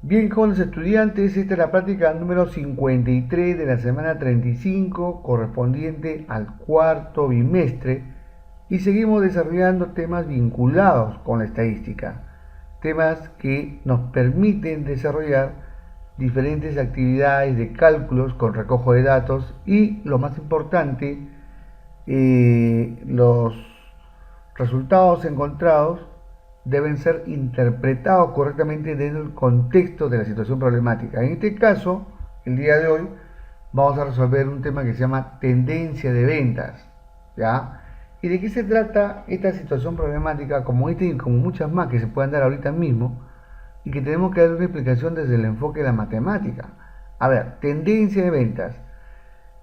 Bien, jóvenes estudiantes, esta es la práctica número 53 de la semana 35, correspondiente al cuarto bimestre, y seguimos desarrollando temas vinculados con la estadística, temas que nos permiten desarrollar diferentes actividades de cálculos con recojo de datos y, lo más importante, los resultados encontrados deben ser interpretados correctamente dentro del contexto de la situación problemática. En este caso, el día de hoy, vamos a resolver un tema que se llama tendencia de ventas, ¿ya? ¿Y de qué se trata esta situación problemática, como esta y como muchas más que se pueden dar ahorita mismo, y que tenemos que dar una explicación desde el enfoque de la matemática? A ver, tendencia de ventas.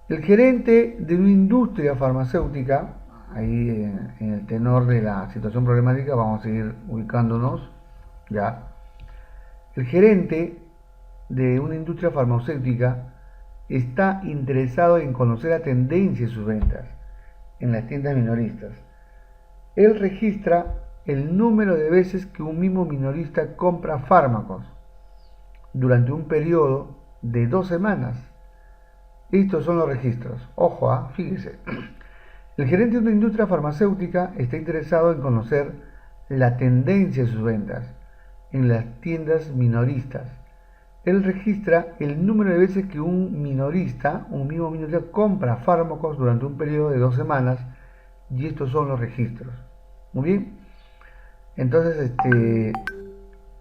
El gerente de una industria farmacéutica, ahí en el tenor de la situación problemática, vamos a seguir ubicándonos, ya. El gerente de una industria farmacéutica está interesado en conocer la tendencia de sus ventas en las tiendas minoristas. Él registra el número de veces que un mismo minorista compra fármacos durante un periodo de 2 semanas. Estos son los registros. Ojo, fíjese. El gerente de una industria farmacéutica está interesado en conocer la tendencia de sus ventas en las tiendas minoristas. Él registra el número de veces que un mismo minorista, compra fármacos durante un periodo de 2 semanas, y estos son los registros. Muy bien. Entonces,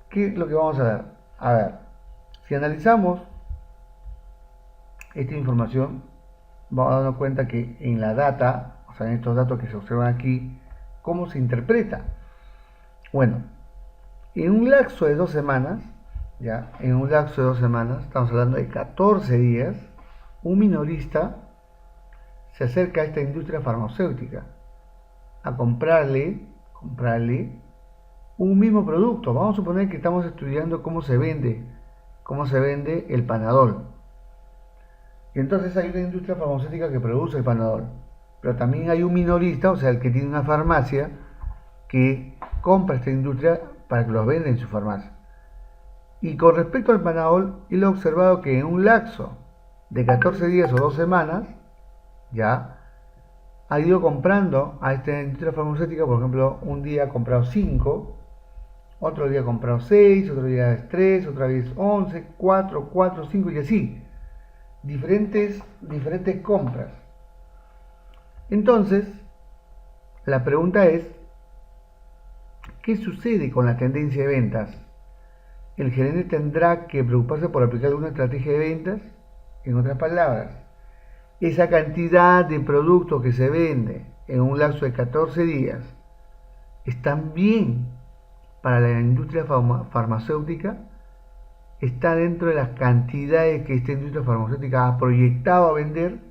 ¿qué es lo que vamos a ver? A ver, si analizamos esta información, vamos a darnos cuenta que en la data, o sea, en estos datos que se observan aquí, ¿cómo se interpreta? Bueno, en un lapso de 2 semanas, ya, en un lapso de 2 semanas, estamos hablando de 14 días, un minorista se acerca a esta industria farmacéutica a comprarle un mismo producto. Vamos a suponer que estamos estudiando cómo se vende el Panadol. Y entonces hay una industria farmacéutica que produce el Panadol. Pero también hay un minorista, o sea, el que tiene una farmacia, que compra esta industria para que los venda en su farmacia. Y con respecto al Panadol, él ha observado que en un lapso de 14 días o 2 semanas, ya, ha ido comprando a esta industria farmacéutica. Por ejemplo, un día ha comprado 5, otro día ha comprado 6, otro día es 3, otra vez 11, 4, 4, 5 y así. Diferentes compras. Entonces, la pregunta es, ¿qué sucede con la tendencia de ventas? ¿El gerente tendrá que preocuparse por aplicar alguna estrategia de ventas? En otras palabras, esa cantidad de productos que se vende en un lapso de 14 días están bien para la industria farmacéutica, está dentro de las cantidades que esta industria farmacéutica ha proyectado a vender.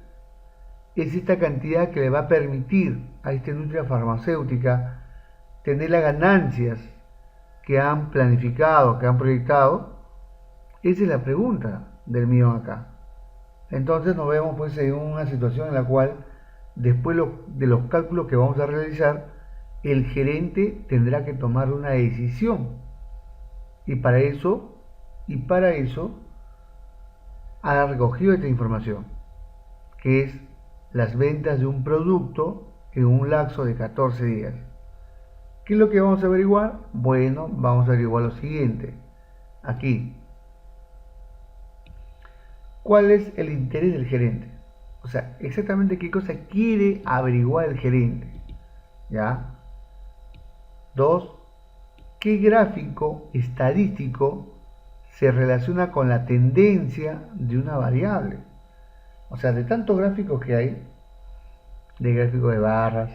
Es esta cantidad que le va a permitir a esta industria farmacéutica tener las ganancias que han planificado, que han proyectado. Esa es la pregunta del mío acá. Entonces nos vemos pues en una situación en la cual, después de los cálculos que vamos a realizar, el gerente tendrá que tomar una decisión. Y para eso ha recogido esta información, que es las ventas de un producto en un lapso de 14 días. ¿Qué es lo que vamos a averiguar? Bueno, vamos a averiguar lo siguiente. Aquí, ¿cuál es el interés del gerente? O sea, exactamente qué cosa quiere averiguar el gerente. ¿Ya? 2. ¿Qué gráfico estadístico se relaciona con la tendencia de una variable? O sea, de tantos gráficos que hay, de gráficos de barras,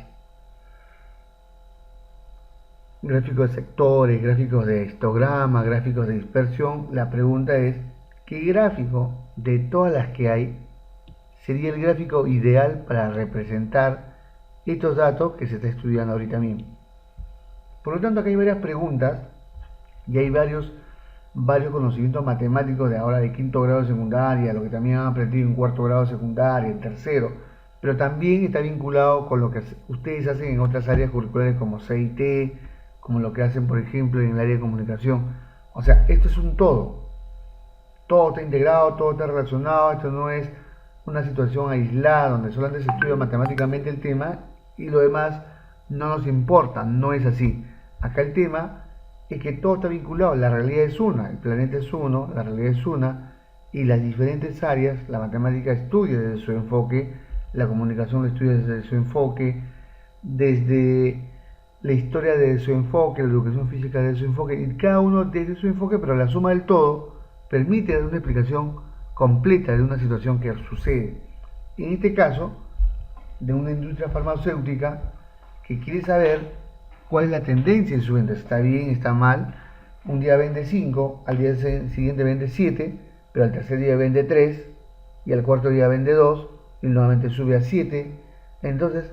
gráficos de sectores, gráficos de histograma, gráficos de dispersión, la pregunta es, ¿qué gráfico de todas las que hay sería el gráfico ideal para representar estos datos que se está estudiando ahorita mismo? Por lo tanto, aquí hay varias preguntas y hay varios conocimientos matemáticos de ahora de quinto grado de secundaria, lo que también han aprendido en cuarto grado de secundaria, en tercero, pero también está vinculado con lo que ustedes hacen en otras áreas curriculares como CIT, como lo que hacen por ejemplo en el área de comunicación. O sea, esto es un todo. todo está integrado, todo está relacionado, esto no es una situación aislada donde solamente se estudia matemáticamente el tema y lo demás no nos importa, no es así. Acá el tema es que todo está vinculado, la realidad es una, el planeta es uno, la realidad es una, y las diferentes áreas, la matemática estudia desde su enfoque, la comunicación lo estudia desde su enfoque, desde la historia desde su enfoque, la educación física desde su enfoque, y cada uno desde su enfoque, pero la suma del todo permite dar una explicación completa de una situación que sucede. En este caso, de una industria farmacéutica que quiere saber cuál es la tendencia en su venta, está bien, está mal, un día vende 5, al día siguiente vende 7, pero al tercer día vende 3, y al cuarto día vende 2, y nuevamente sube a 7. Entonces,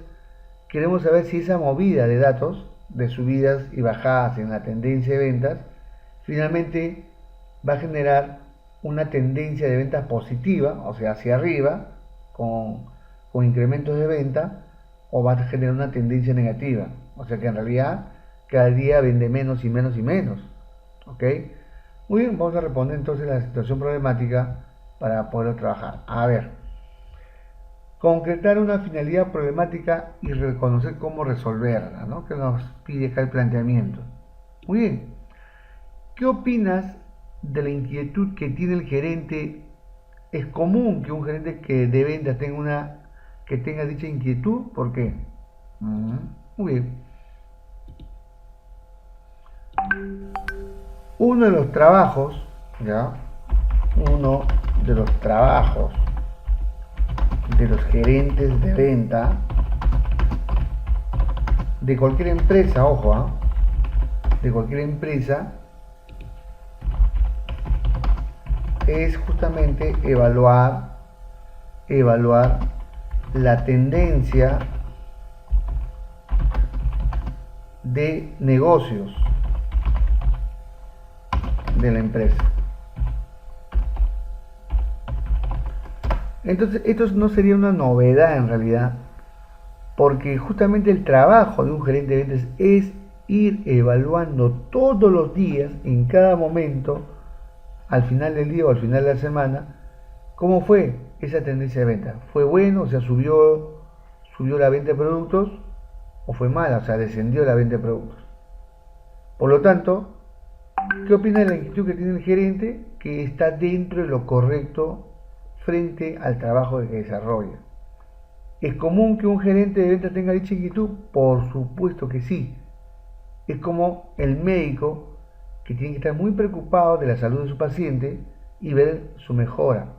queremos saber si esa movida de datos, de subidas y bajadas en la tendencia de ventas, finalmente va a generar una tendencia de ventas positiva, o sea, hacia arriba, con incrementos de venta, o va a generar una tendencia negativa, o sea que en realidad cada día vende menos y menos y menos. ¿Ok? Muy bien, vamos a responder entonces la situación problemática para poder trabajar. A ver, concretar una finalidad problemática y reconocer cómo resolverla, ¿no? Que nos pide acá el planteamiento. Muy bien, ¿qué opinas de la inquietud que tiene el gerente? ¿Es común que un gerente que de ventas tenga dicha inquietud? ¿Por qué? Muy bien. Uno de los trabajos, ¿ya? Uno de los trabajos de los gerentes de venta de cualquier empresa, ojo, de cualquier empresa, es justamente evaluar la tendencia de negocios de la empresa. Entonces, esto no sería una novedad en realidad, porque justamente el trabajo de un gerente de ventas es ir evaluando todos los días, en cada momento, al final del día o al final de la semana, cómo fue esa tendencia de venta. ¿Fue bueno? O sea, subió la venta de productos, o fue mala, o sea, descendió la venta de productos. Por lo tanto, ¿qué opina de la inquietud que tiene el gerente? Que está dentro de lo correcto frente al trabajo que desarrolla. ¿Es común que un gerente de venta tenga dicha inquietud? Por supuesto que sí. Es como el médico que tiene que estar muy preocupado de la salud de su paciente y ver su mejora.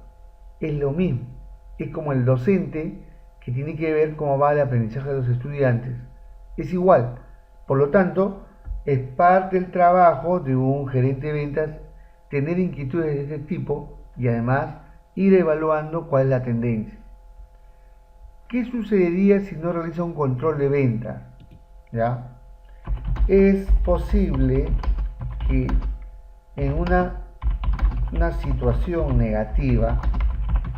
Es lo mismo. Es como el docente que tiene que ver cómo va el aprendizaje de los estudiantes. Es igual. Por lo tanto, es parte del trabajo de un gerente de ventas tener inquietudes de este tipo y además ir evaluando cuál es la tendencia. ¿Qué sucedería si no realiza un control de venta? ¿Ya? Es posible que en una situación negativa,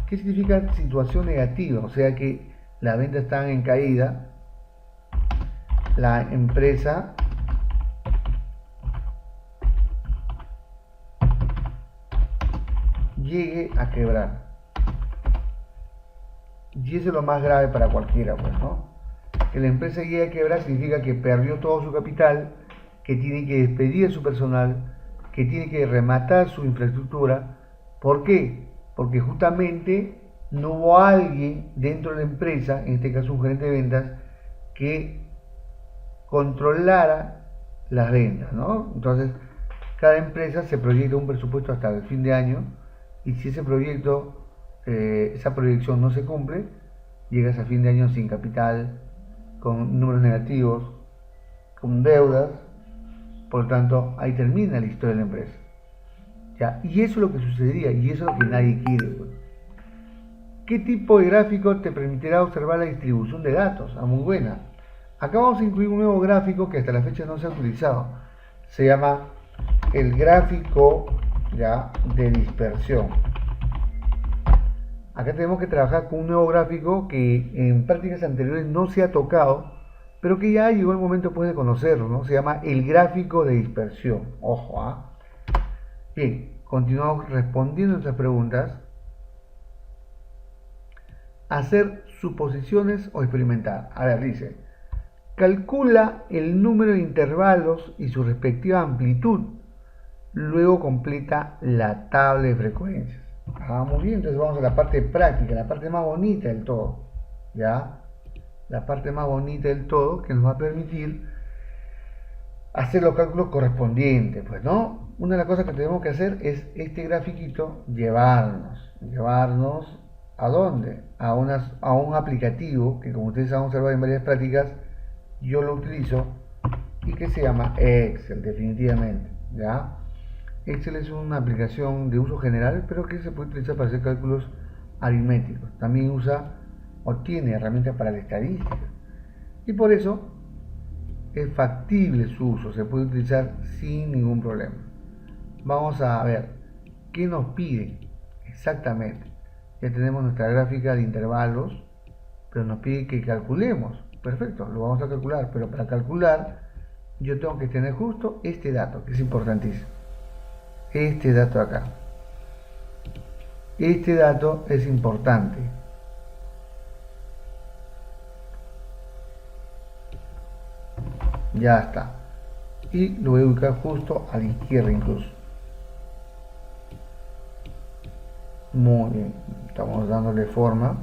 ¿qué significa situación negativa? O sea que las ventas están en caída, la empresa llegue a quebrar. Y eso es lo más grave para cualquiera, pues, ¿no? Que la empresa llegue a quebrar significa que perdió todo su capital, que tiene que despedir a su personal, que tiene que rematar su infraestructura. ¿Por qué? Porque justamente no hubo alguien dentro de la empresa, en este caso un gerente de ventas, que controlara las ventas, ¿no? Entonces, cada empresa se proyecta un presupuesto hasta el fin de año y si ese proyecto, esa proyección no se cumple, llegas a fin de año sin capital, con números negativos, con deudas, por lo tanto, ahí termina la historia de la empresa. ¿Ya? Y eso es lo que sucedería, y eso es lo que nadie quiere. Pues. ¿Qué tipo de gráfico te permitirá observar la distribución de datos? Muy buena. Acá vamos a incluir un nuevo gráfico que hasta la fecha no se ha utilizado. Se llama el gráfico, ¿ya?, de dispersión. Acá tenemos que trabajar con un nuevo gráfico que en prácticas anteriores no se ha tocado, pero que ya llegó el momento pues de conocerlo, ¿no? Se llama el gráfico de dispersión. Ojo, Bien, continuamos respondiendo nuestras preguntas, hacer suposiciones o experimentar. A ver, dice, calcula el número de intervalos y su respectiva amplitud, luego completa la tabla de frecuencias. Muy bien, entonces vamos a la parte práctica, la parte más bonita del todo, ¿ya? La parte más bonita del todo que nos va a permitir hacer los cálculos correspondientes, pues, ¿no? Una de las cosas que tenemos que hacer es este grafiquito llevarnos ¿a dónde? A un aplicativo que, como ustedes han observado en varias prácticas, yo lo utilizo y que se llama Excel, definitivamente, ¿ya? Excel es una aplicación de uso general, pero que se puede utilizar para hacer cálculos aritméticos. También tiene herramientas para la estadística. Y por eso es factible su uso, se puede utilizar sin ningún problema. Vamos a ver qué nos pide exactamente. Ya tenemos nuestra gráfica de intervalos, pero nos pide que calculemos. Perfecto, lo vamos a calcular, pero para calcular yo tengo que tener justo este dato, que es importantísimo. Este dato acá. Este dato es importante. Ya está. Y lo voy a ubicar justo a la izquierda incluso. Muy bien. Estamos dándole forma.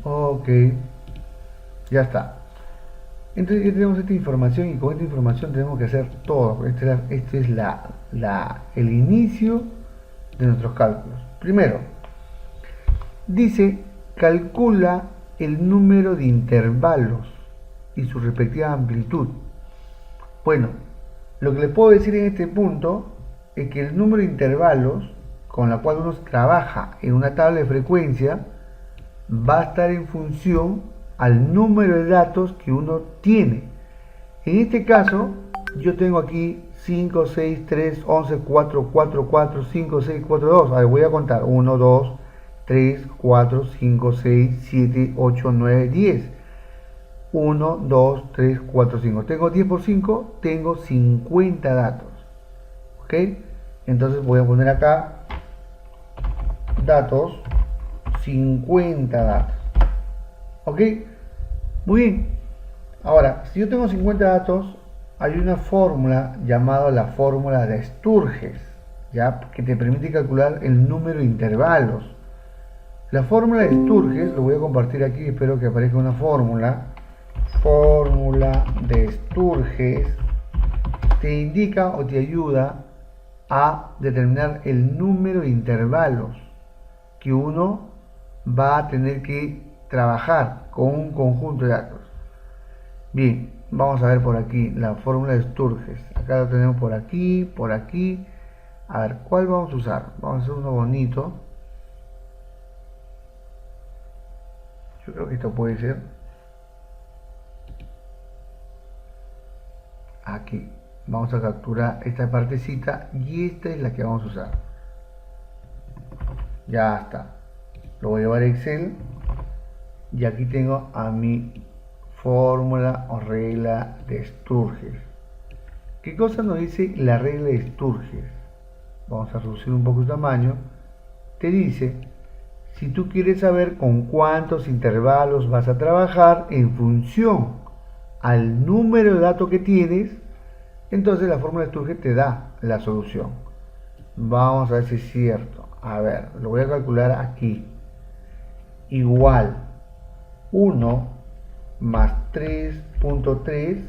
Ok. Ya está. Entonces ya tenemos esta información y con esta información tenemos que hacer todo. Este es el inicio de nuestros cálculos. Primero, dice, calcula el número de intervalos y su respectiva amplitud. Bueno, lo que les puedo decir en este punto es que el número de intervalos con la cual uno trabaja en una tabla de frecuencia va a estar en función al número de datos que uno tiene. En este caso, yo tengo aquí 5, 6, 3, 11, 4, 4, 4, 5, 6, 4, 2. A ver, voy a contar. 1, 2, 3, 4, 5, 6, 7, 8, 9, 10. 1, 2, 3, 4, 5. Tengo 10 por 5, tengo 50 datos. ¿Ok? Entonces voy a poner acá datos, 50 datos. ¿Ok? Muy bien. Ahora, si yo tengo 50 datos, hay una fórmula llamada la fórmula de Sturges, ¿ya? Que te permite calcular el número de intervalos. La fórmula de Sturges, lo voy a compartir aquí, espero que aparezca una fórmula. Fórmula de Sturges te indica o te ayuda a determinar el número de intervalos que uno va a tener que trabajar con un conjunto de datos. Bien, vamos a ver por aquí la fórmula de Sturges. Acá lo tenemos por aquí, por aquí. A ver, ¿cuál vamos a usar? Vamos a hacer uno bonito. Yo creo que esto puede ser aquí. Vamos a capturar esta partecita y esta es la que vamos a usar. Ya está. Lo voy a llevar a Excel y aquí tengo a mi fórmula o regla de Sturges. ¿Qué cosa nos dice la regla de Sturges? Vamos a reducir un poco el tamaño. Te dice, si tú quieres saber con cuántos intervalos vas a trabajar en función al número de datos que tienes, entonces la fórmula de Sturges te da la solución. Vamos a ver si es cierto. A ver, lo voy a calcular aquí. Igual 1 más 3.3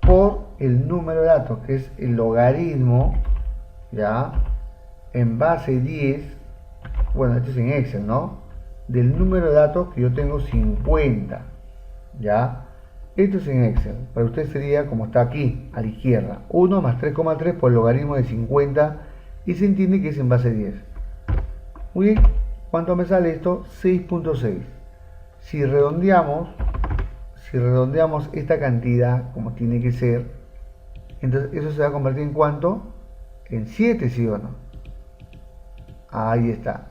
por el número de datos, que es el logaritmo, ya, en base 10, bueno, esto es en Excel, ¿no? Del número de datos que yo tengo 50, ya. Esto es en Excel, para usted sería como está aquí, a la izquierda, 1 más 3,3 por el logaritmo de 50, y se entiende que es en base 10. Muy bien, ¿cuánto me sale esto? 6.6. Si redondeamos esta cantidad como tiene que ser, entonces eso se va a convertir en ¿cuánto? En 7, ¿sí o no? Ahí está.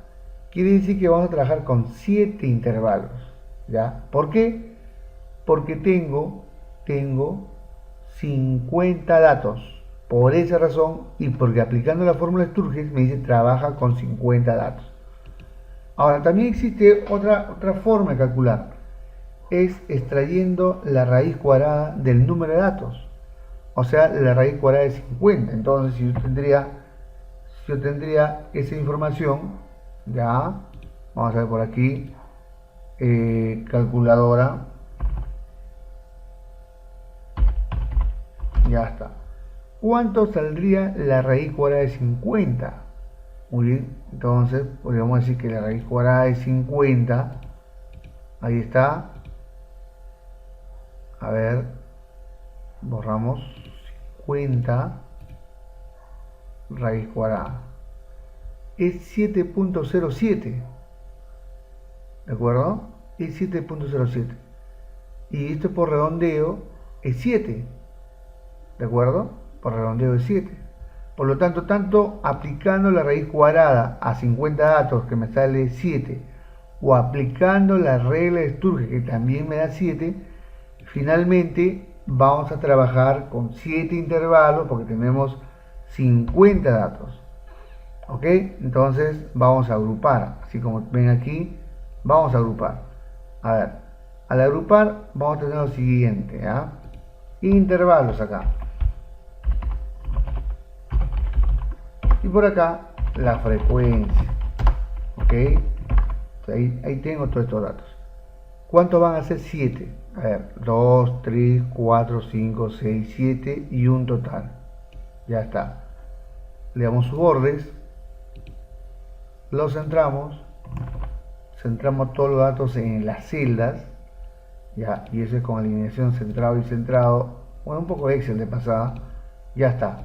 Quiere decir que vamos a trabajar con 7 intervalos. ¿Ya? ¿Por qué? Porque tengo 50 datos. Por esa razón, y porque aplicando la fórmula Sturges me dice trabaja con 50 datos. Ahora, también existe otra forma de calcular. Es extrayendo la raíz cuadrada del número de datos. O sea, la raíz cuadrada de 50. Entonces, si yo tendría esa información, ya, vamos a ver por aquí, calculadora, ya está. ¿Cuánto saldría la raíz cuadrada de 50? Muy bien, entonces podríamos decir que la raíz cuadrada de 50, ahí está, a ver, borramos 50 raíz cuadrada, es 7.07, ¿de acuerdo? Es 7.07, y esto por redondeo es 7, ¿de acuerdo? Por redondeo es 7. Por lo tanto, tanto aplicando la raíz cuadrada a 50 datos, que me sale 7, o aplicando la regla de Sturge, que también me da 7, finalmente vamos a trabajar con 7 intervalos, porque tenemos 50 datos. ¿Ok? Entonces vamos a agrupar, así como ven aquí, vamos a agrupar. A ver, al agrupar vamos a tener lo siguiente, ¿ah? Intervalos acá. Y por acá la frecuencia. ¿Ok? Ahí tengo todos estos datos. ¿Cuántos van a ser? 7. A ver, 2, 3, 4, 5, 6, 7 y un total. Ya está. Le damos sus bordes. Los centramos. Centramos todos los datos en las celdas. Ya, y eso es con alineación centrado y centrado. Bueno, un poco de Excel de pasada. Ya está.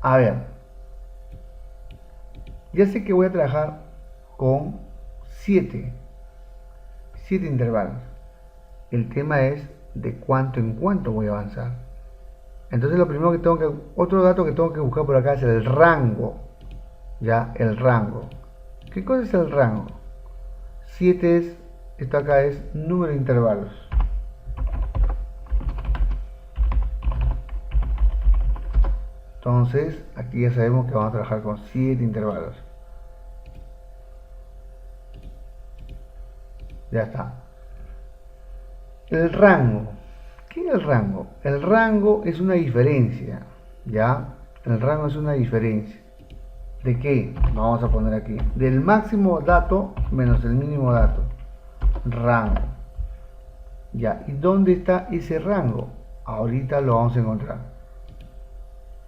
A ver. Ya sé que voy a trabajar con 7 intervalos. El tema es de cuánto en cuánto voy a avanzar. Entonces lo primero que tengo que, otro dato que tengo que buscar por acá es el rango. Ya, el rango. ¿Qué cosa es el rango? 7 es, esto acá es número de intervalos. Entonces, aquí ya sabemos que vamos a trabajar con 7 intervalos. Ya está. El rango. ¿Qué es el rango? El rango es una diferencia. ¿Ya? El rango es una diferencia. ¿De qué? Vamos a poner aquí. Del máximo dato menos el mínimo dato. Rango. Ya. ¿Y dónde está ese rango? Ahorita lo vamos a encontrar.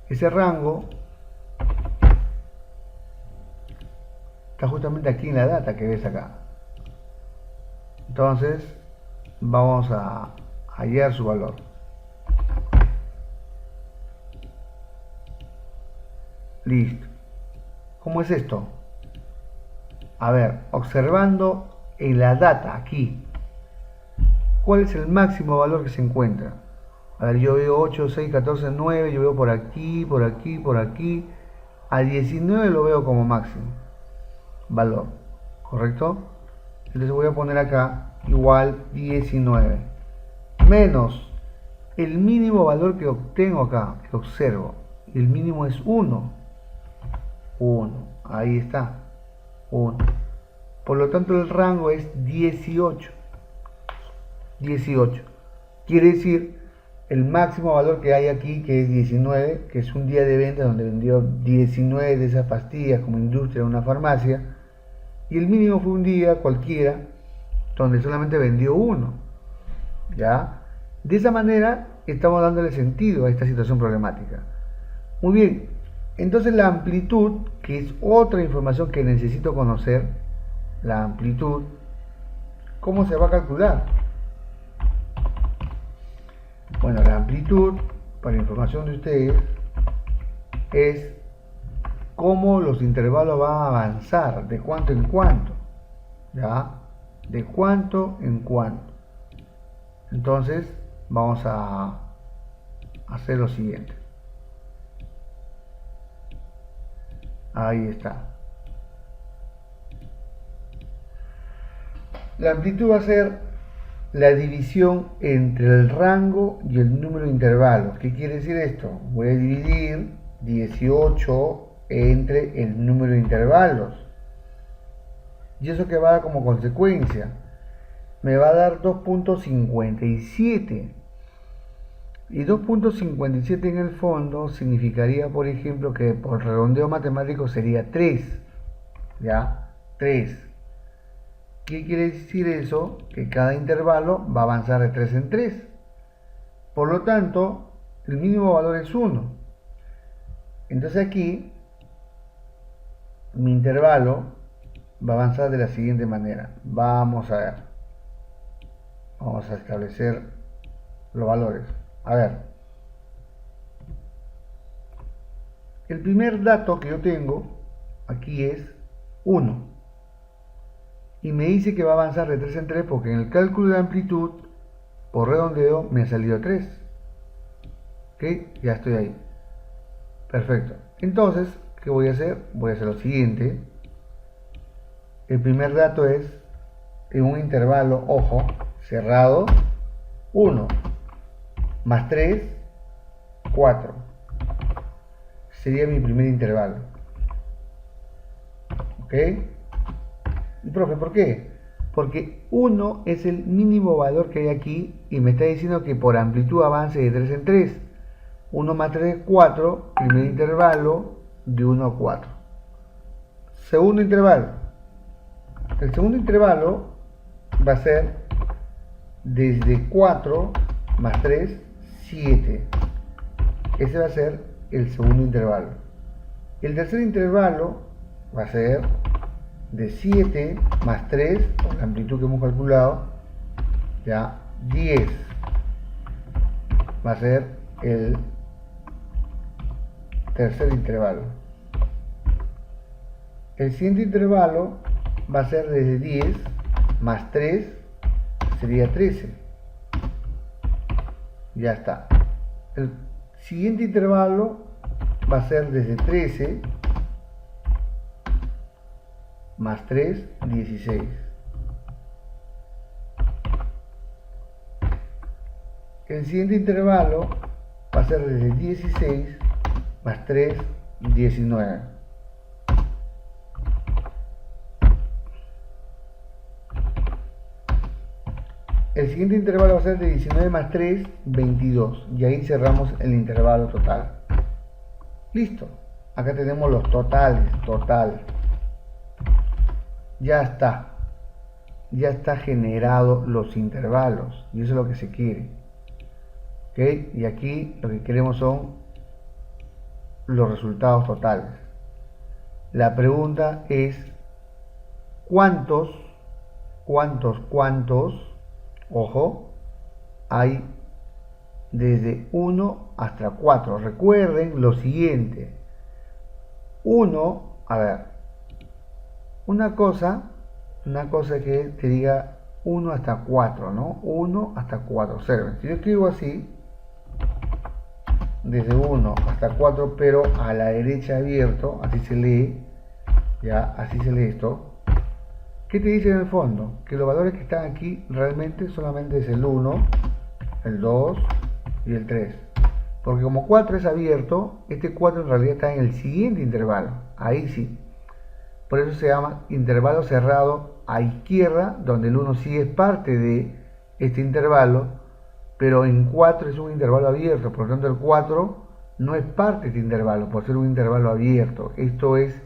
Ese rango está justamente aquí en la data que ves acá. Entonces, vamos a hallar su valor. Listo. ¿Cómo es esto? A ver, observando en la data aquí, ¿cuál es el máximo valor que se encuentra? A ver, yo veo 8, 6, 14, 9, yo veo por aquí, por aquí, por aquí. A 19 lo veo como máximo valor, ¿correcto? Entonces voy a poner acá igual 19 menos el mínimo valor que obtengo acá, que observo. El mínimo es 1. 1, ahí está, 1. Por lo tanto el rango es 18. 18. Quiere decir el máximo valor que hay aquí, que es 19, que es un día de venta donde vendió 19 de esas pastillas como industria en una farmacia, y el mínimo fue un día cualquiera donde solamente vendió 1. ¿Ya? De esa manera estamos dándole sentido a esta situación problemática. Muy bien, entonces la amplitud, que es otra información que necesito conocer, la amplitud, ¿cómo se va a calcular? Bueno, la amplitud, para información de ustedes, es cómo los intervalos van a avanzar, de cuánto en cuánto, ¿ya? De cuánto en cuánto. Entonces, vamos a hacer lo siguiente. Ahí está. La amplitud va a ser la división entre el rango y el número de intervalos. ¿Qué quiere decir esto? Voy a dividir 18 entre el número de intervalos. ¿Y eso qué va a dar como consecuencia? Me va a dar 2.57. Y 2.57 en el fondo significaría, por ejemplo, que por redondeo matemático sería 3. ¿Ya? 3. ¿Qué quiere decir eso? Que cada intervalo va a avanzar de 3 en 3. Por lo tanto, el mínimo valor es 1. Entonces aquí, mi intervalo va a avanzar de la siguiente manera. Vamos a ver. Vamos a establecer los valores. A ver. El primer dato que yo tengo aquí es 1. Y me dice que va a avanzar de 3 en 3 porque en el cálculo de amplitud, por redondeo, me ha salido 3. ¿Ok? Ya estoy ahí. Perfecto. Entonces, ¿qué voy a hacer? Voy a hacer lo siguiente. El primer dato es en un intervalo, ojo, cerrado, 1 más 3, 4. Sería mi primer intervalo. ¿Ok? Y profe, ¿por qué? Porque 1 es el mínimo valor que hay aquí y me está diciendo que por amplitud avance de 3 en 3. 1 más 3 es 4, primer intervalo de 1 a 4. Segundo intervalo. El segundo intervalo va a ser desde 4 más 3, 7. Ese va a ser el segundo intervalo. El tercer intervalo va a ser de 7 más 3, por la amplitud que hemos calculado, ya 10. Va a ser el tercer intervalo. El siguiente intervalo va a ser desde 10 más 3, sería 13. Ya está. El siguiente intervalo va a ser desde 13 más 3, 16. El siguiente intervalo va a ser desde 16 más 3, 19. El siguiente intervalo va a ser de 19 más 3, 22. Y ahí cerramos el intervalo total. Listo. Acá tenemos los totales. Total. Ya está. Ya está generado los intervalos. Y eso es lo que se quiere. ¿Ok? Y aquí lo que queremos son los resultados totales. La pregunta es ¿cuántos, ojo, hay desde 1 hasta 4? Recuerden lo siguiente. 1, a ver, una cosa es que te diga 1 hasta 4, ¿no? 1 hasta 4. Observen, si yo escribo así, desde 1 hasta 4, pero a la derecha abierto, así se lee, ya, así se lee esto. ¿Qué te dice en el fondo? Que los valores que están aquí realmente solamente es el 1, el 2 y el 3. Porque como 4 es abierto, este 4 en realidad está en el siguiente intervalo. Ahí sí. Por eso se llama intervalo cerrado a izquierda, donde el 1 sí es parte de este intervalo, pero en 4 es un intervalo abierto, por lo tanto el 4 no es parte de este intervalo, por ser un intervalo abierto. Esto es,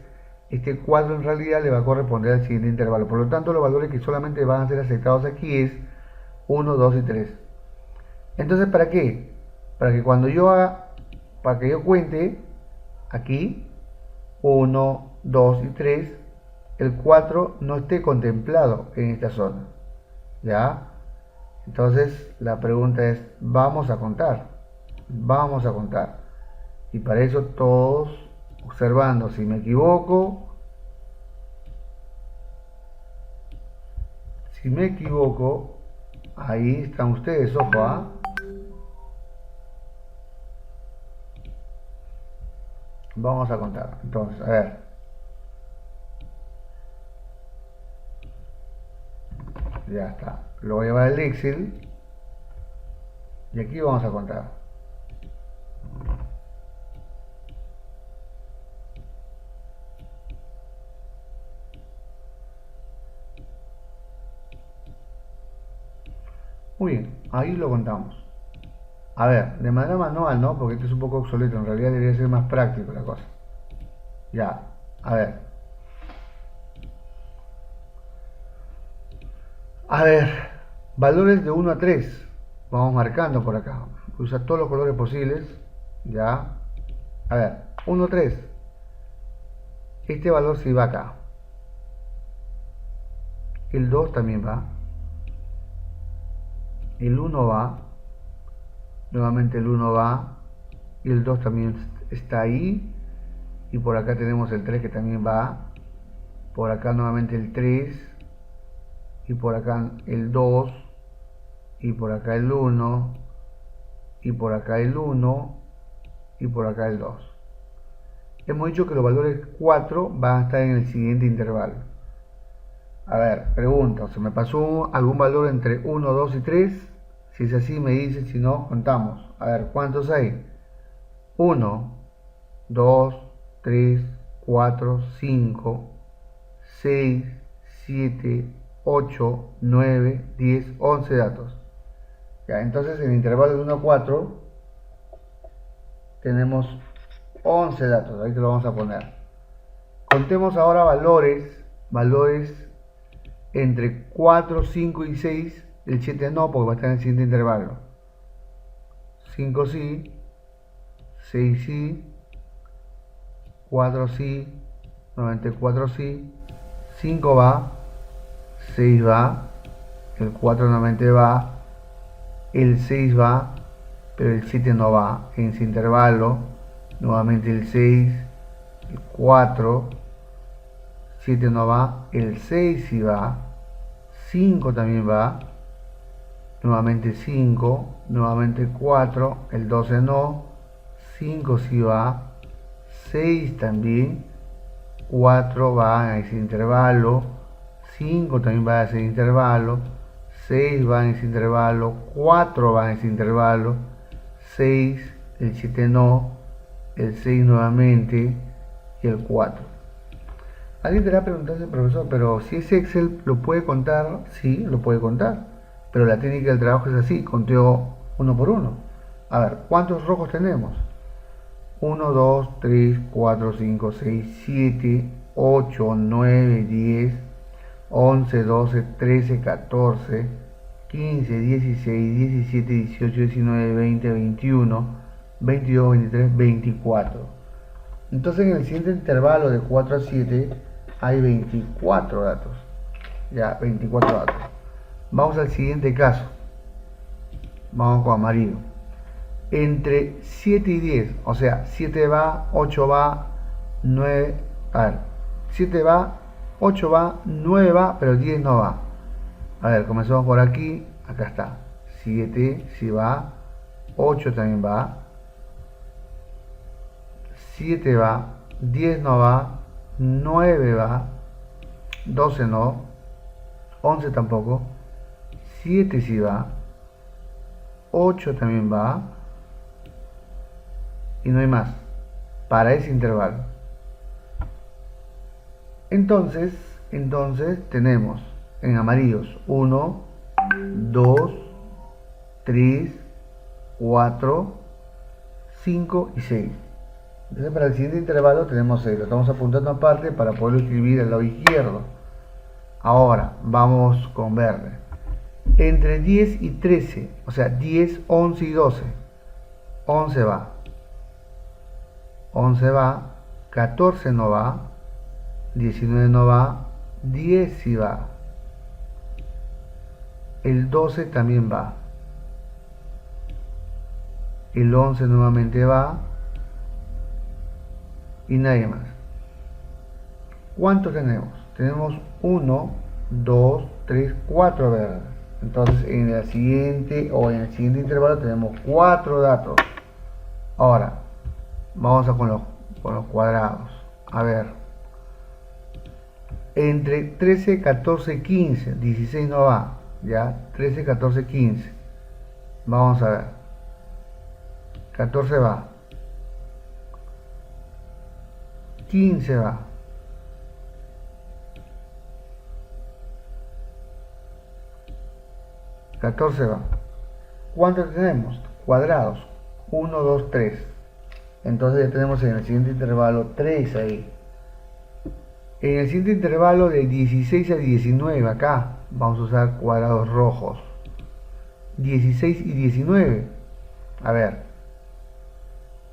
este 4 en realidad le va a corresponder al siguiente intervalo. Por lo tanto, los valores que solamente van a ser aceptados aquí es 1, 2 y 3. Entonces, ¿para qué? Para que cuando yo haga, para que yo cuente aquí 1, 2 y 3, el 4 no esté contemplado en esta zona. ¿Ya? Entonces la pregunta es, vamos a contar. Vamos a contar. Y para eso todos observando, si me equivoco, ahí están ustedes, ojo, ¿ah? Vamos a contar. Entonces, a ver. Ya está. lo voy a llevar al Excel y aquí vamos a contar. Muy bien, ahí lo contamos. A ver, de manera manual, ¿no? Porque esto es un poco obsoleto, en realidad debería ser más práctico la cosa. Ya, a ver. A ver, valores de 1 a 3. Vamos marcando por acá. Usa todos los colores posibles. Ya. A ver, 1, 3. Este valor sí va acá. El 2 también va. El 1 va. Nuevamente el 1 va. Y el 2 también está ahí. Y por acá tenemos el 3 que también va. Por acá nuevamente el 3. Y por acá el 2. Y por acá el 1. Y por acá el 1. Y por acá el 2. Hemos dicho que los valores 4 van a estar en el siguiente intervalo. A ver, pregunta, ¿se me pasó algún valor entre 1, 2 y 3? Si es así me dicen, si no, contamos. A ver, ¿cuántos hay? 1, 2, 3, 4, 5, 6, 7, 8, 9, 10, 11 datos. Ya, entonces en el intervalo de 1 a 4 tenemos 11 datos, ahí te lo vamos a poner. Contemos ahora valores entre 4, 5 y 6. El 7 no, porque va a estar en el siguiente intervalo. 5 sí, 6 sí, 4 sí, 94 sí, 5 va, 6 va, el 4 nuevamente va, el 6 va, pero el 7 no va en ese intervalo. Nuevamente el 6, el 4, 7 no va, el 6 sí va, 5 también va, nuevamente 5, nuevamente 4, el 12 no, 5 sí va, 6 también, 4 va a ese intervalo, 5 también va a ese intervalo, 6 va en ese intervalo, 4 va en ese intervalo, 6, el 7 no, el 6 nuevamente y el 4. Alguien te va a preguntar, profesor, pero si es Excel, ¿lo puede contar? Sí, lo puede contar, pero la técnica del trabajo es así, conteo uno por uno. A ver, ¿cuántos rojos tenemos? 1, 2, 3, 4, 5, 6, 7, 8, 9, 10, 11, 12, 13, 14, 15, 16, 17, 18, 19, 20, 21, 22, 23, 24. Entonces en el siguiente intervalo de 4 a 7 hay 24 datos. Ya, 24 datos. Vamos al siguiente caso. Vamos con amarillo. Entre 7 y 10, o sea, 7 va, 8 va, 9, a ver, 7 va, 8 va, 9 va, pero 10 no va. A ver, comenzamos por aquí, acá está, 7 sí va, 8 también va, 7 va, 10 no va, 9 va, 12 no, 11 tampoco, 7 sí va, 8 también va, y no hay más para ese intervalo. Entonces tenemos en amarillos 1, 2, 3, 4, 5 y 6. Entonces para el siguiente intervalo tenemos 6. Lo estamos apuntando aparte para poderlo escribir al lado izquierdo. Ahora vamos con verde. Entre 10 y 13, o sea 10, 11 y 12. 11 va. 11 va, 14 no va, 19 no va, 10 sí va, el 12 también va, el 11 nuevamente va y nadie más. ¿Cuántos tenemos? Tenemos 1, 2, 3, 4 verdes. Entonces en el siguiente intervalo tenemos 4 datos. Ahora vamos con los cuadrados. A ver, entre 13, 14, 15, 16 no va, ya, 13, 14, 15. Vamos a ver. 14 va. 15 va. 14 va. ¿Cuántos tenemos? Cuadrados. 1, 2, 3. Entonces ya tenemos en el siguiente intervalo 3 ahí. En el siguiente intervalo de 16 a 19, acá vamos a usar cuadrados rojos. 16 y 19. A ver.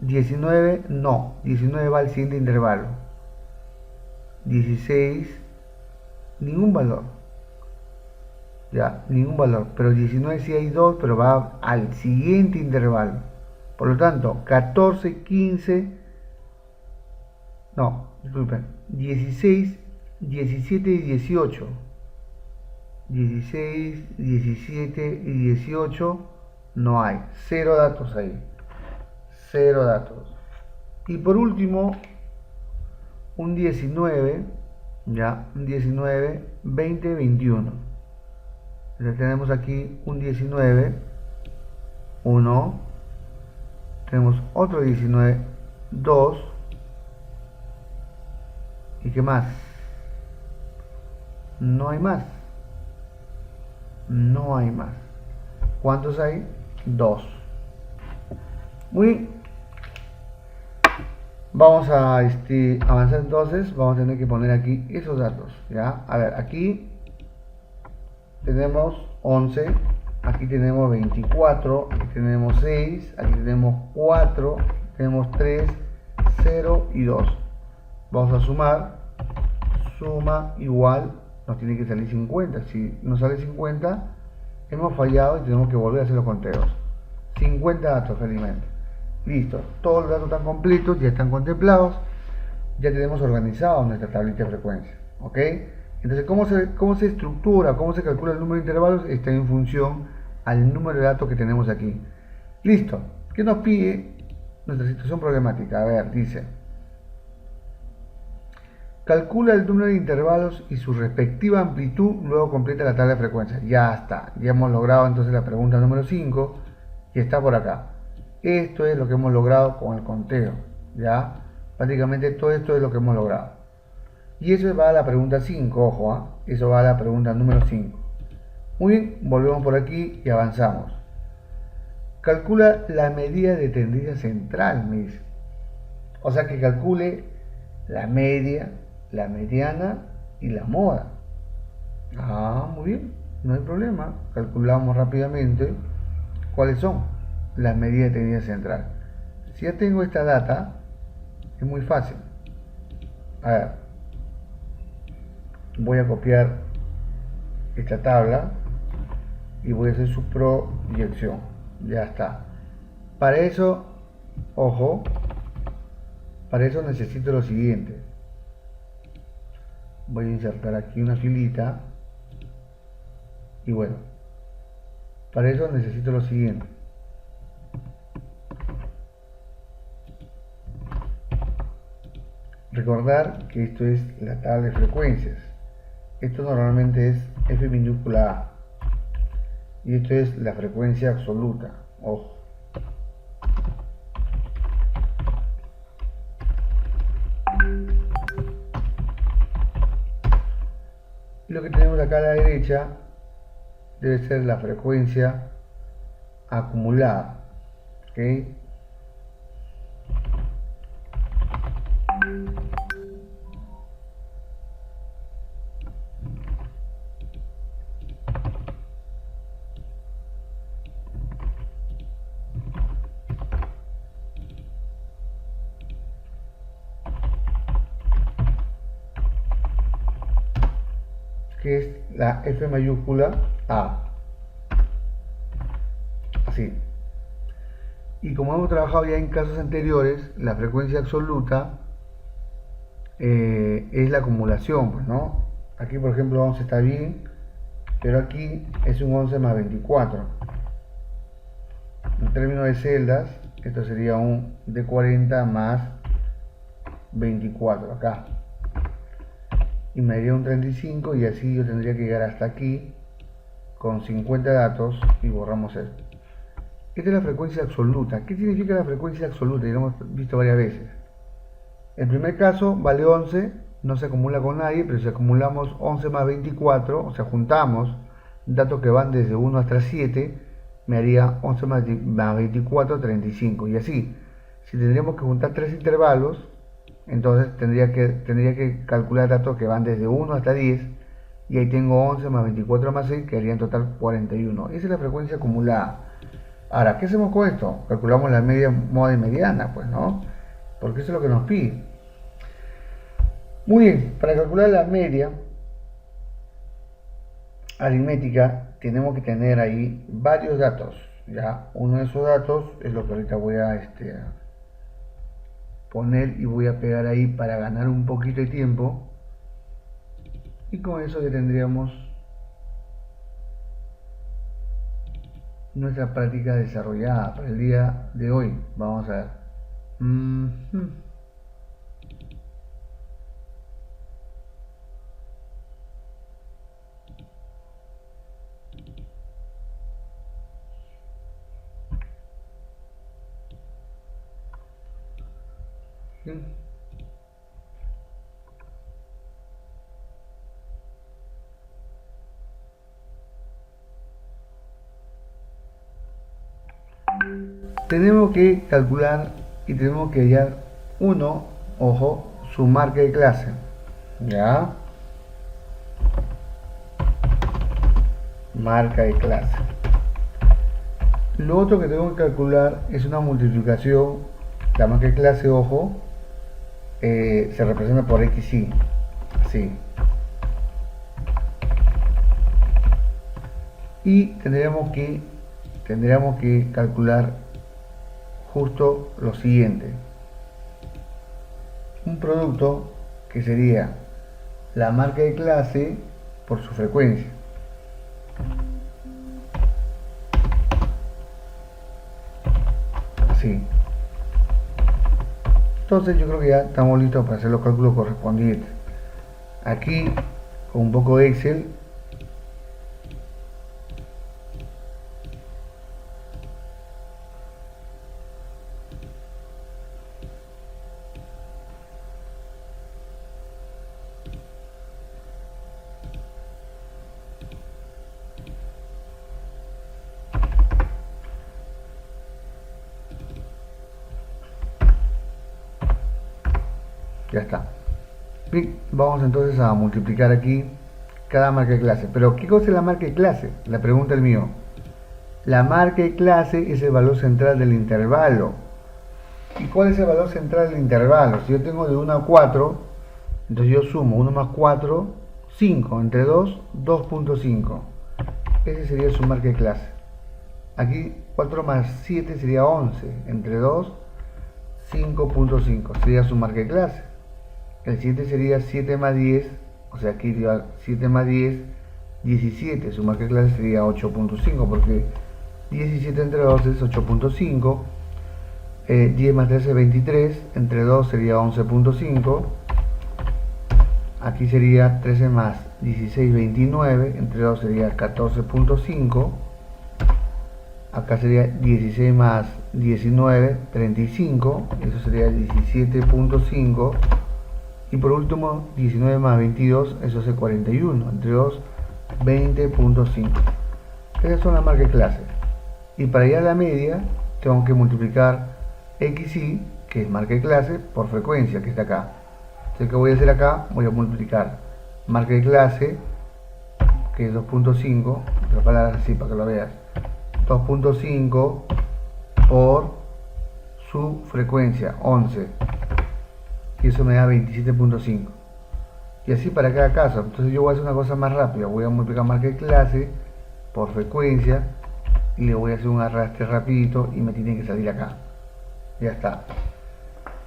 19 no. 19 va al siguiente intervalo. 16, ningún valor. Ya, ningún valor. Pero 19 sí hay 2, pero va al siguiente intervalo. Por lo tanto, 14, 15, no, disculpen, 16, 17 y 18. 16, 17 y 18 no hay. Cero datos ahí. Cero datos. Y por último, un 19, ya, un 19, 20, 21. Ya tenemos aquí un 19, 1, tenemos otro 19, 2, ¿y qué más? No hay más. No hay más. ¿Cuántos hay? 2. Muy bien. Vamos a avanzar entonces. Vamos a tener que poner aquí esos datos. ¿Ya? A ver, aquí tenemos 11. Aquí tenemos 24. Aquí tenemos 6. Aquí tenemos 4. Tenemos 3, 0 y 2. Vamos a sumar. Suma igual. Nos tiene que salir 50. Si nos sale 50, hemos fallado y tenemos que volver a hacer los conteos. 50 datos, felizmente. Listo. Todos los datos están completos, ya están contemplados. Ya tenemos organizado nuestra tablita de frecuencia. ¿Ok? Entonces, ¿cómo se estructura, cómo se calcula el número de intervalos? Está en función al número de datos que tenemos aquí. Listo. ¿Qué nos pide nuestra situación problemática? A ver, dice: calcula el número de intervalos y su respectiva amplitud, luego completa la tabla de frecuencias. Ya está. Ya hemos logrado entonces la pregunta número 5 y está por acá. Esto es lo que hemos logrado con el conteo. Ya. Prácticamente todo esto es lo que hemos logrado. Y eso va a la pregunta 5, ojo, ¿eh? Eso va a la pregunta número 5. Muy bien, volvemos por aquí y avanzamos. Calcula la medida de tendencia central, me dice. O sea que calcule la media, la mediana y la moda. Muy bien, no hay problema. Calculamos rápidamente cuáles son las medidas de tendencia central. Si ya tengo esta data, es muy fácil. A ver, voy a copiar esta tabla y voy a hacer su proyección. Ya está. Para eso, ojo, para eso necesito lo siguiente. Voy a insertar aquí una filita y bueno, para eso necesito lo siguiente. Recordar que esto es la tabla de frecuencias. Esto normalmente es F minúscula A. Y esto es la frecuencia absoluta. Ojo. Y lo que tenemos acá a la derecha debe ser la frecuencia acumulada. ¿Ok? Que es la F mayúscula A. Así. Y como hemos trabajado ya en casos anteriores, la frecuencia absoluta es la acumulación, pues, ¿no? Aquí, por ejemplo, 11 está bien, pero aquí es un 11 más 24. En términos de celdas, esto sería un D40 más 24 acá. Y me daría un 35 y así yo tendría que llegar hasta aquí con 50 datos y borramos esto. Esta es la frecuencia absoluta. ¿Qué significa la frecuencia absoluta? Ya lo hemos visto varias veces. El primer caso vale 11, no se acumula con nadie, pero si acumulamos 11 más 24, o sea, juntamos datos que van desde 1 hasta 7, me haría 11 más 24, 35. Y así, si tendríamos que juntar 3 intervalos, entonces tendría que calcular datos que van desde 1 hasta 10, y ahí tengo 11 más 24 más 6, que haría en total 41. Esa es la frecuencia acumulada. Ahora, ¿qué hacemos con esto? Calculamos la media, moda y mediana, pues, ¿no? Porque eso es lo que nos pide. Muy bien, para calcular la media aritmética tenemos que tener ahí varios datos. Ya, uno de esos datos es lo que ahorita voy a poner y voy a pegar ahí para ganar un poquito de tiempo. Y con eso ya tendríamos nuestra práctica desarrollada para el día de hoy. Vamos a ver. Bien. Tenemos que calcular y tenemos que hallar uno, ojo, su marca de clase. Ya, marca de clase. Lo otro que tengo que calcular es una multiplicación. La marca de clase, ojo, se representa por XY. Sí. Y tendríamos que calcular justo lo siguiente: un producto que sería la marca de clase por su frecuencia. Así. Entonces yo creo que ya estamos listos para hacer los cálculos correspondientes. Aquí, con un poco de Excel, ya está. Bien, vamos entonces a multiplicar aquí cada marca de clase. Pero ¿qué cosa es la marca de clase? La pregunta es mío. La marca de clase es el valor central del intervalo. ¿Y cuál es el valor central del intervalo? Si yo tengo de 1 a 4, entonces yo sumo 1 más 4, 5, entre 2, 2.5. Ese sería su marca de clase. Aquí 4 más 7 sería 11, entre 2, 5.5, sería su marca de clase. El siguiente sería 7 más 10, o sea aquí 7 más 10, 17, su marca de clase sería 8.5, porque 17 entre 2 es 8.5, 10 más 13 es 23, entre 2 sería 11.5, aquí sería 13 más 16, 29, entre 2 sería 14.5, acá sería 16 más 19, 35, eso sería 17.5, y por último 19 más 22, eso hace 41, entre 2, 20.5. Esas son las marcas de clase. Y para hallar la media, tengo que multiplicar XY, que es marca de clase, por frecuencia, que está acá. Entonces, ¿qué voy a hacer acá? Voy a multiplicar marca de clase, que es 2.5, otra palabra así para que lo veas, 2.5 por su frecuencia, 11, y eso me da 27.5. Y así para cada caso. Entonces yo voy a hacer una cosa más rápida, voy a multiplicar marca de clase por frecuencia y le voy a hacer un arrastre rapidito y me tiene que salir acá. Ya está.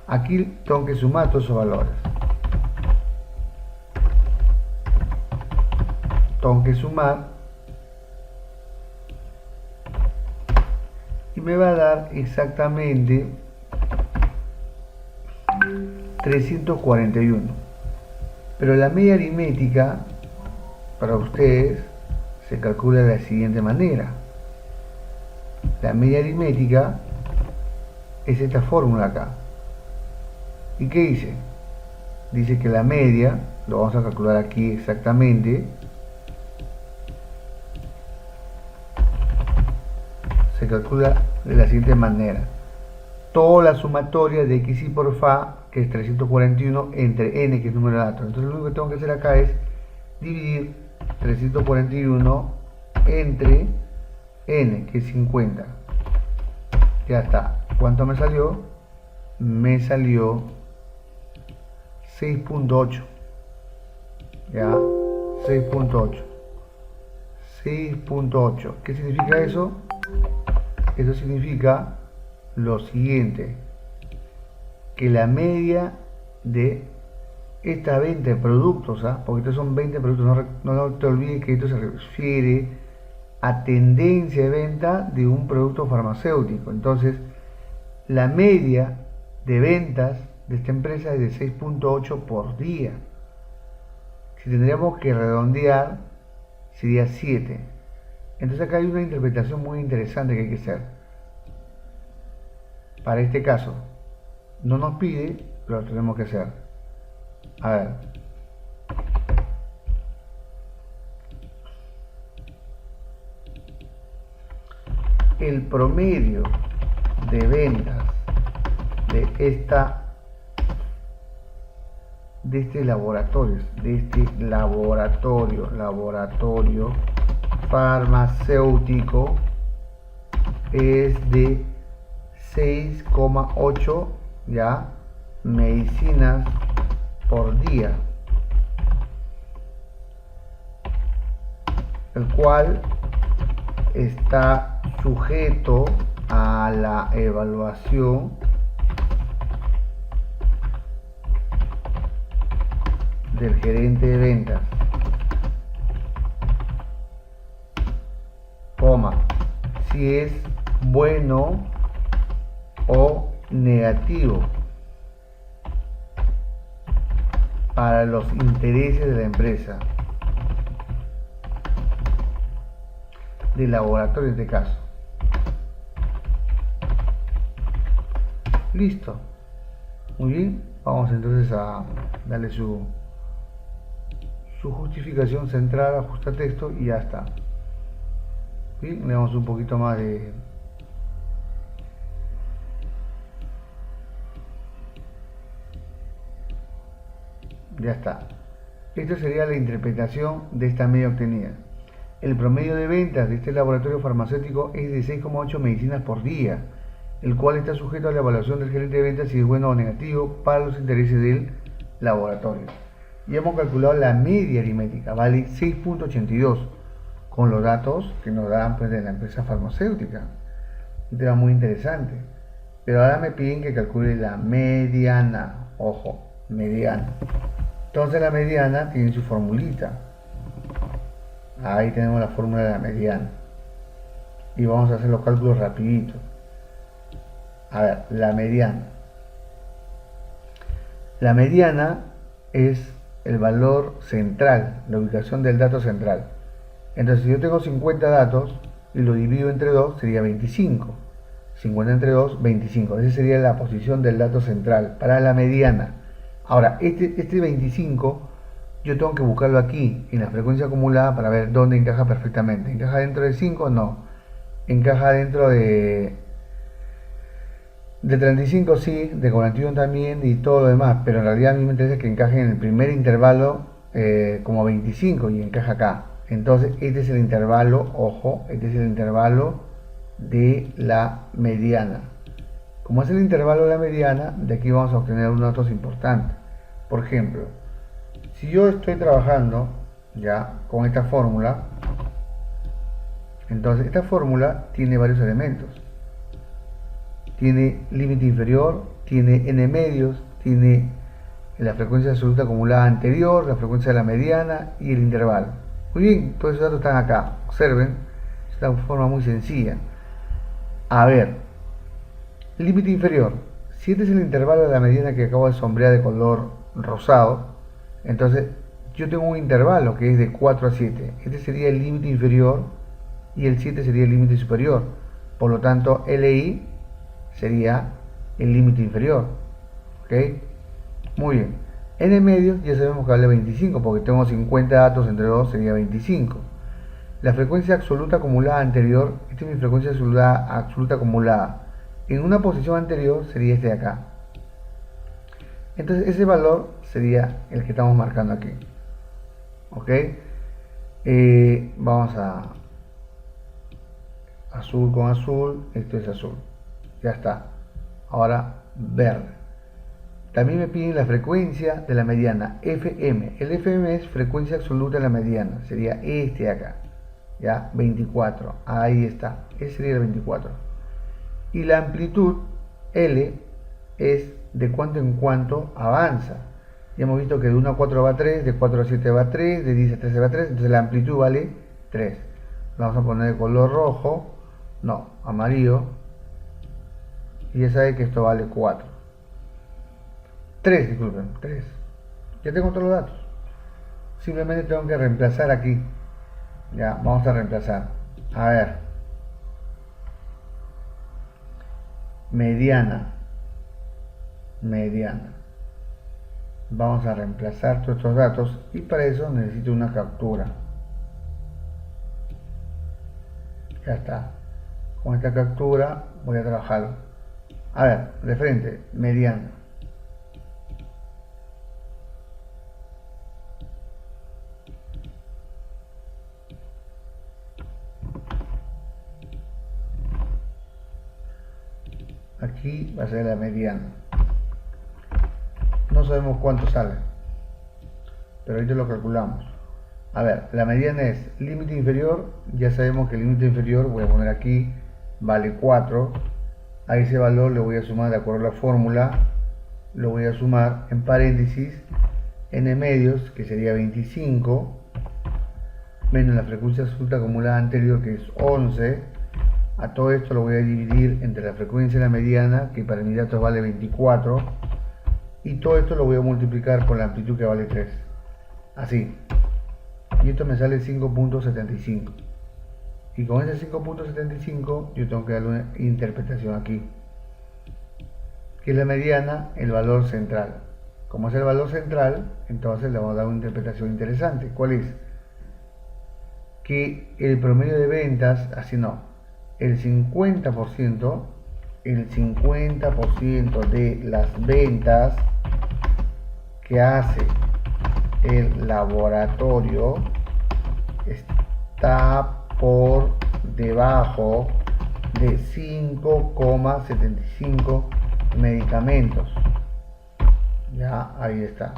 Aquí tengo que sumar todos esos valores. Tengo que sumar y me va a dar exactamente 341. Pero la media aritmética para ustedes se calcula de la siguiente manera. La media aritmética es esta fórmula acá. ¿Y qué dice? Dice que la media, lo vamos a calcular aquí exactamente, se calcula de la siguiente manera. Toda la sumatoria de x y por fa, que es 341, entre n, que es el número de datos. Entonces lo único que tengo que hacer acá es dividir 341 entre n, que es 50. Ya está. ¿Cuánto me salió? Me salió 6.8. Ya, 6.8. 6.8. ¿Qué significa eso? Eso significa lo siguiente, que la media de esta 20 productos, porque estos son 20 productos, no te olvides que esto se refiere a tendencia de venta de un producto farmacéutico. Entonces, la media de ventas de esta empresa es de 6.8 por día. Si tendríamos que redondear, sería 7. Entonces acá hay una interpretación muy interesante que hay que hacer. Para este caso, no nos pide, pero lo tenemos que hacer. A ver. El promedio de ventas de este laboratorio farmacéutico es de 6,8 ya medicinas por día, el cual está sujeto a la evaluación del gerente de ventas, si es bueno o negativo para los intereses de la empresa, del laboratorio en este caso. Listo. Muy bien, vamos entonces a darle su justificación central, ajusta texto y ya está. Bien, le damos un poquito más de ya está. Esta sería la interpretación de esta media obtenida. El promedio de ventas de este laboratorio farmacéutico es de 6,8 medicinas por día, el cual está sujeto a la evaluación del gerente de ventas si es bueno o negativo para los intereses del laboratorio. Y hemos calculado la media aritmética, vale 6.82, con los datos que nos dan pues, de la empresa farmacéutica. Un tema muy interesante. Pero ahora me piden que calcule la mediana. Ojo, mediana. Entonces la mediana tiene su formulita. Ahí tenemos la fórmula de la mediana. Y vamos a hacer los cálculos rapidito. A ver, la mediana. La mediana es el valor central, la ubicación del dato central. Entonces, si yo tengo 50 datos y lo divido entre 2, sería 25. 50 entre 2, 25. Esa sería la posición del dato central para la mediana. Ahora, este 25, yo tengo que buscarlo aquí, en la frecuencia acumulada, para ver dónde encaja perfectamente. ¿Encaja dentro de 5? No. ¿Encaja dentro de 35? Sí, de 41 también y todo lo demás. Pero en realidad a mí me interesa que encaje en el primer intervalo como 25 y encaja acá. Entonces, este es el intervalo, ojo, este es el intervalo de la mediana. Como es el intervalo de la mediana, de aquí vamos a obtener unos datos importantes. Por ejemplo, si yo estoy trabajando ya con esta fórmula, entonces esta fórmula tiene varios elementos. Tiene límite inferior, tiene n medios, tiene la frecuencia absoluta acumulada anterior, la frecuencia de la mediana y el intervalo. Muy bien, todos esos datos están acá. Observen, es una forma muy sencilla. A ver, límite inferior. Si este es el intervalo de la mediana que acabo de sombrear de color rosado, entonces yo tengo un intervalo que es de 4 a 7. Este sería el límite inferior y el 7 sería el límite superior. Por lo tanto, LI sería el límite inferior. ¿Ok? Muy bien. N medios ya sabemos que vale 25 porque tengo 50 datos entre 2 sería 25. La frecuencia absoluta acumulada anterior, esta es mi frecuencia absoluta acumulada. En una posición anterior sería este de acá. Entonces ese valor sería el que estamos marcando aquí. ¿Ok? Vamos a azul con azul, esto es azul. Ya está. Ahora verde. También me piden la frecuencia de la mediana, FM. El FM es frecuencia absoluta de la mediana, sería este de acá. Ya, 24. Ahí está. Ese sería el 24. Y la amplitud, L, es de cuánto en cuánto avanza. Ya hemos visto que de 1 a 4 va 3, de 4 a 7 va 3, de 10 a 13 va 3, entonces la amplitud vale 3. Vamos a poner de color rojo, no, amarillo, y ya sabe que esto vale 4. 3, disculpen, 3. Ya tengo todos los datos. Simplemente tengo que reemplazar aquí. Ya, vamos a reemplazar. A ver. Mediana. Vamos a reemplazar todos estos datos y para eso necesito una captura. Ya está. Con esta captura voy a trabajar. A ver, de frente, mediana. Aquí va a ser la mediana. No sabemos cuánto sale, pero ahorita lo calculamos. A ver, la mediana es límite inferior. Ya sabemos que el límite inferior, voy a poner aquí, vale 4. A ese valor le voy a sumar, de acuerdo a la fórmula, lo voy a sumar en paréntesis n medios, que sería 25, menos la frecuencia absoluta acumulada anterior, que es 11. A todo esto lo voy a dividir entre la frecuencia y la mediana, que para mis datos vale 24, y todo esto lo voy a multiplicar por la amplitud, que vale 3. Así. Y esto me sale 5.75. Y con ese 5.75 yo tengo que darle una interpretación aquí, que es la mediana, el valor central. Como es el valor central, entonces le vamos a dar una interpretación interesante. ¿Cuál es? Que el promedio de ventas, así no, el 50% de las ventas que hace el laboratorio está por debajo de 5,75 medicamentos. Ya, ahí está.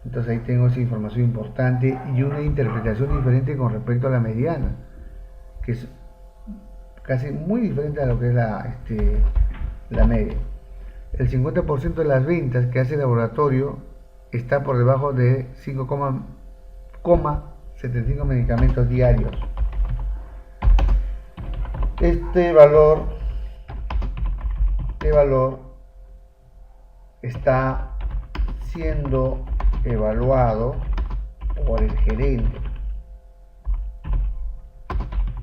Entonces ahí tengo esa información importante y una interpretación diferente con respecto a la mediana, que es casi muy diferente a lo que es la media. El 50% de las ventas que hace el laboratorio está por debajo de 5,75 medicamentos diarios. Este valor está siendo evaluado por el gerente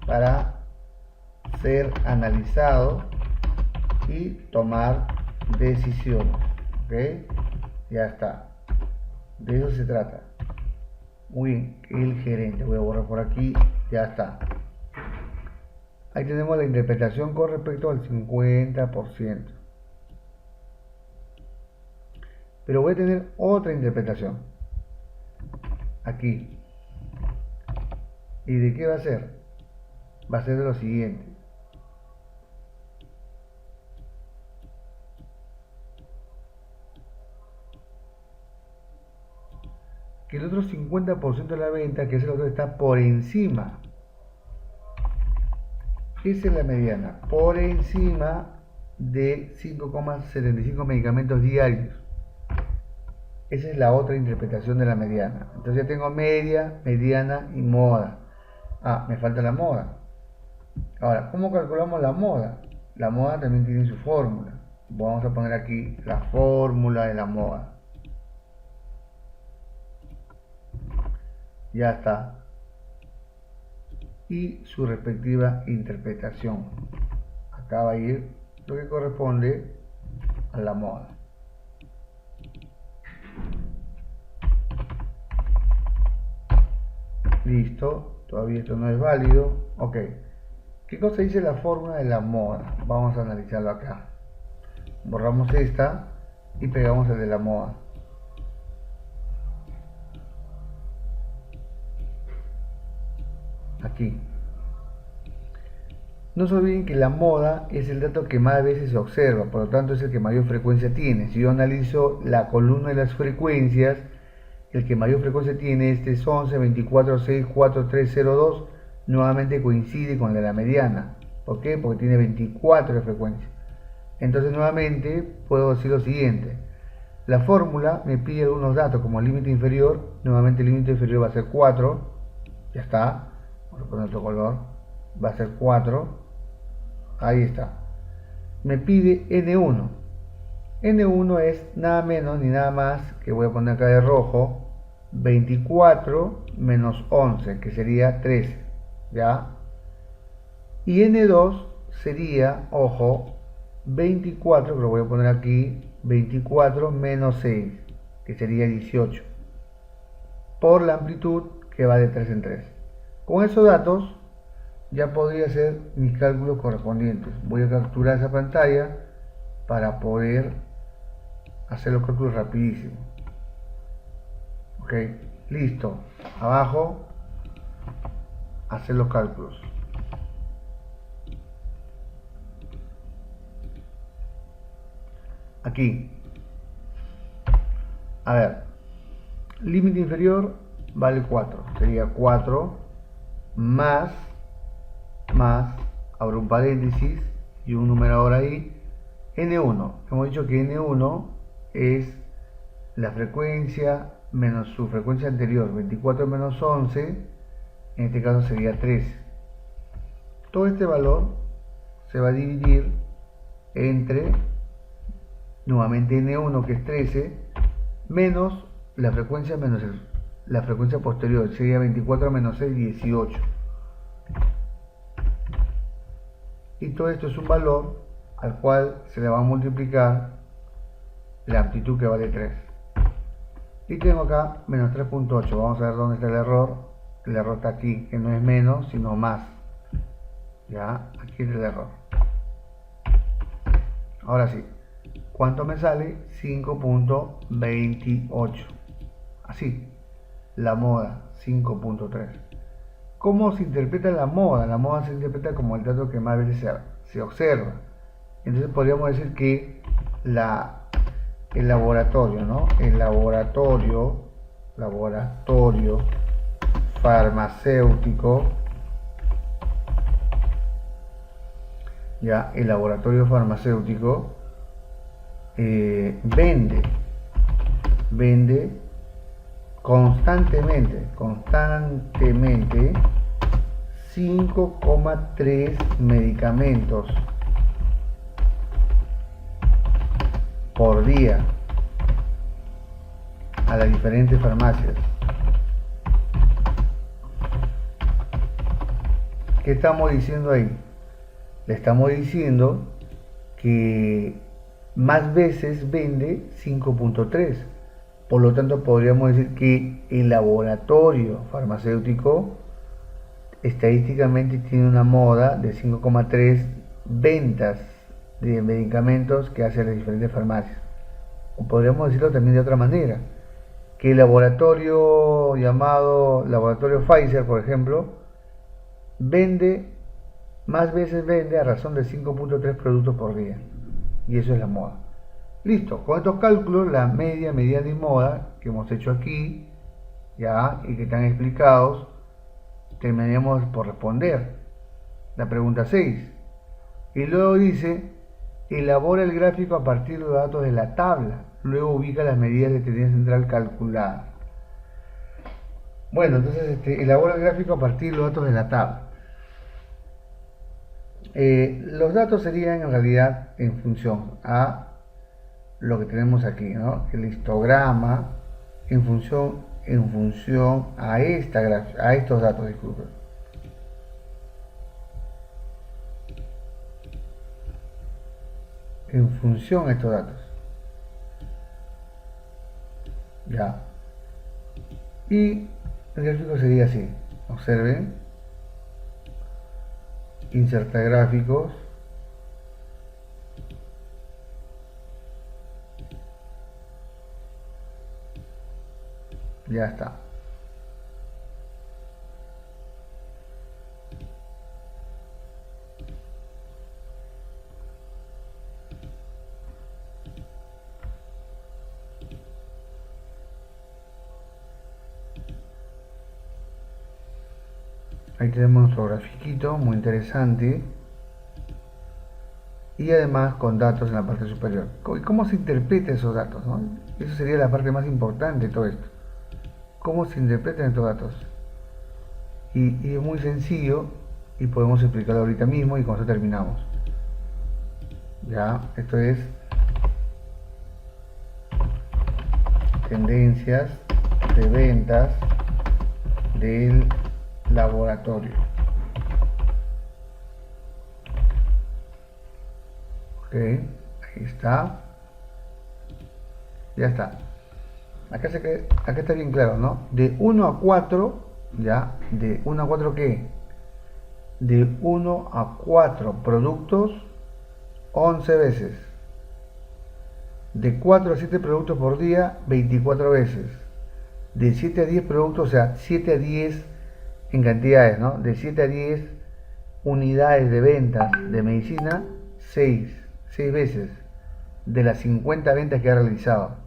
para ser analizado y tomar decisiones. ¿Ok? Ya está. De eso se trata. Muy bien, el gerente. Voy a borrar por aquí. Ya está. Ahí tenemos la interpretación con respecto al 50%. Pero voy a tener otra interpretación. Aquí. ¿Y de qué va a ser? Va a ser de lo siguiente. Que el otro 50% de la venta, que es el otro, está por encima. Esa es la mediana. Por encima de 5,75 medicamentos diarios. Esa es la otra interpretación de la mediana. Entonces ya tengo media, mediana y moda. Ah, me falta la moda. Ahora, ¿cómo calculamos la moda? La moda también tiene su fórmula. Vamos a poner aquí la fórmula de la moda. Ya está. Y su respectiva interpretación. Acá va a ir lo que corresponde a la moda. Listo, todavía esto no es válido. Ok, ¿qué cosa dice la fórmula de la moda? Vamos a analizarlo acá. Borramos esta y pegamos el de la moda. Aquí. No se olviden que la moda es el dato que más veces se observa, por lo tanto es el que mayor frecuencia tiene. Si yo analizo la columna de las frecuencias, el que mayor frecuencia tiene este es 11, 24, 6, 4, 3, 0, 2. Nuevamente coincide con la mediana. ¿Por qué? Porque tiene 24 de frecuencia. Entonces nuevamente puedo decir lo siguiente. La fórmula me pide algunos datos como el límite inferior. Nuevamente el límite inferior va a ser 4. Ya está. Vamos a poner otro color. Va a ser 4. Ahí está. Me pide N1. N1 es nada menos ni nada más, que voy a poner acá de rojo, 24 menos 11, que sería 13. ¿Ya? Y N2 sería, ojo, 24, que lo voy a poner aquí, 24 menos 6, que sería 18. Por la amplitud que va de 3 en 3. Con esos datos ya podría hacer mis cálculos correspondientes. Voy a capturar esa pantalla para poder hacer los cálculos rapidísimo. Ok, listo. Abajo, hacer los cálculos. Aquí. A ver, límite inferior vale 4. Sería 4 más, abro un paréntesis y un numerador ahí, N1. Hemos dicho que N1 es la frecuencia menos su frecuencia anterior, 24 menos 11, en este caso sería 13. Todo este valor se va a dividir entre, nuevamente N1 que es 13, menos la frecuencia posterior, sería 24 menos 6, 18. Y todo esto es un valor al cual se le va a multiplicar la amplitud que vale 3. Y tengo acá menos 3.8. Vamos a ver dónde está el error. El error está aquí, que no es menos, sino más. Ya, aquí es el error. Ahora sí, ¿cuánto me sale? 5.28. Así, la moda, 5.3. ¿Cómo se interpreta la moda? La moda se interpreta como el dato que más veces se observa. Entonces podríamos decir que el laboratorio, ¿no? El laboratorio farmacéutico, ya, el laboratorio farmacéutico vende constantemente 5,3 medicamentos por día a las diferentes farmacias. ¿Qué estamos diciendo ahí? Le estamos diciendo que más veces vende 5.3. Por lo tanto, podríamos decir que el laboratorio farmacéutico estadísticamente tiene una moda de 5,3 ventas de medicamentos que hace a las diferentes farmacias. O podríamos decirlo también de otra manera, que el laboratorio llamado laboratorio Pfizer, por ejemplo, más veces vende a razón de 5.3 productos por día. Y eso es la moda. Listo, con estos cálculos, la media, mediana y moda que hemos hecho aquí, ya, y que están explicados, terminaríamos por responder la pregunta 6. Y luego dice, elabora el gráfico a partir de los datos de la tabla. Luego ubica las medidas de tendencia central calculadas. Bueno, entonces elabora el gráfico a partir de los datos de la tabla. Los datos serían en realidad en función a lo que tenemos aquí, ¿no? El histograma en función en función a estos datos, disculpen. En función a estos datos. Ya. Y el gráfico sería así. Observen. Insertar gráficos. Ya está. Ahí tenemos nuestro grafiquito, muy interesante. Y además con datos en la parte superior. ¿Cómo se interpreta esos datos, no? Eso sería la parte más importante de todo esto. ¿Cómo se interpretan estos datos? Y es muy sencillo y podemos explicarlo ahorita mismo y con eso terminamos. Ya, esto es tendencias de ventas del laboratorio. Ok, ahí está. Ya está. Acá está bien claro, ¿no? De 1 a 4, ya, de 1 a 4 ¿qué? De 1 a 4 productos 11 veces. De 4 a 7 productos por día 24 veces. De 7 a 10 productos, o sea, 7 a 10 en cantidades, ¿no? De 7 a 10 unidades de ventas de medicina, 6 veces de las 50 ventas que ha realizado.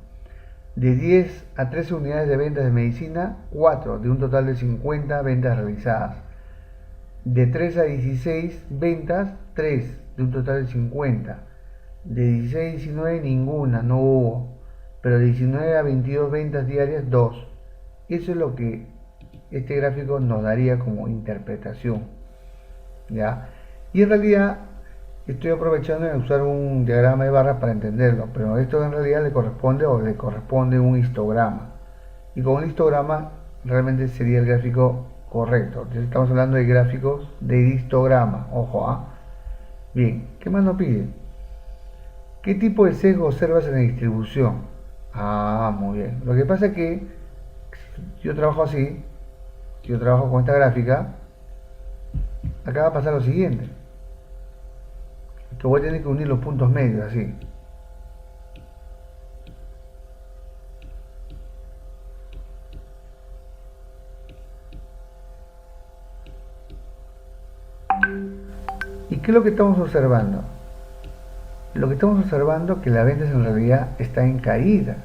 De 10 a 13 unidades de ventas de medicina, 4 de un total de 50 ventas realizadas. De 3 a 16 ventas, 3 de un total de 50. De 16 a 19 ninguna, no hubo. Pero de 19 a 22 ventas diarias, 2. Eso es lo que este gráfico nos daría como interpretación, ¿ya? Y en realidad estoy aprovechando de usar un diagrama de barras para entenderlo, pero esto en realidad le corresponde un histograma. Y con un histograma realmente sería el gráfico correcto. Entonces estamos hablando de gráficos de histograma, ojo, ¿ah? Bien, ¿qué más nos pide? ¿Qué tipo de sesgo observas en la distribución? Ah, muy bien. Lo que pasa es que si yo trabajo así, si yo trabajo con esta gráfica, acá va a pasar lo siguiente. Que voy a tener que unir los puntos medios, así. ¿Y qué es lo que estamos observando? Lo que estamos observando es que la ventas en realidad está en caída.